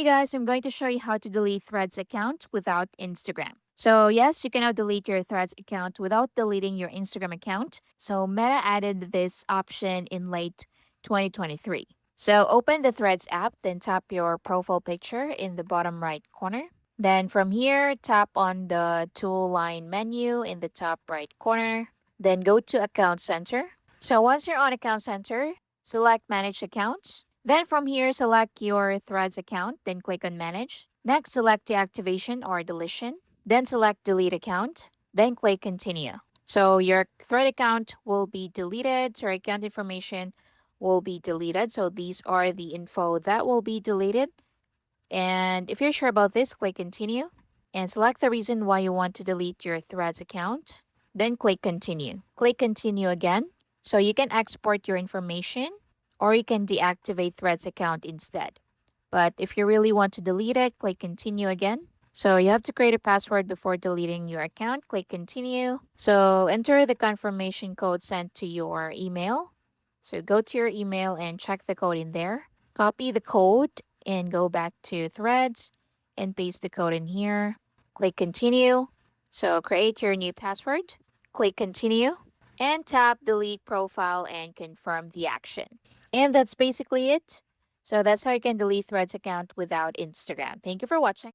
Hey guys, I'm going to show you how to delete Threads account without Instagram. So yes, you can now delete your Threads account without deleting your Instagram account. So Meta added this option in late 2023. So open the Threads app, then tap your profile picture in the bottom right corner. Then from here, tap on the tool line menu in the top right corner. Then go to Account Center. So once you're on Account Center, select Manage Accounts. Then from here, select your Threads account, then click on Manage. Next, select deactivation or deletion. Then select Delete account, then click Continue. So your Thread account will be deleted, so your account information will be deleted. So these are the info that will be deleted. And if you're sure about this, click Continue and select the reason why you want to delete your Threads account. Then click Continue. Click Continue again so you can export your information or you can deactivate Threads account instead. But if you really want to delete it, click Continue again. So you have to create a password before deleting your account. Click Continue. So enter the confirmation code sent to your email. So go to your email and check the code in there. Copy the code and go back to Threads and paste the code in here. Click Continue. So create your new password. Click Continue and tap Delete Profile and confirm the action. And that's basically it. So that's how you can delete Threads account without Instagram. Thank you for watching.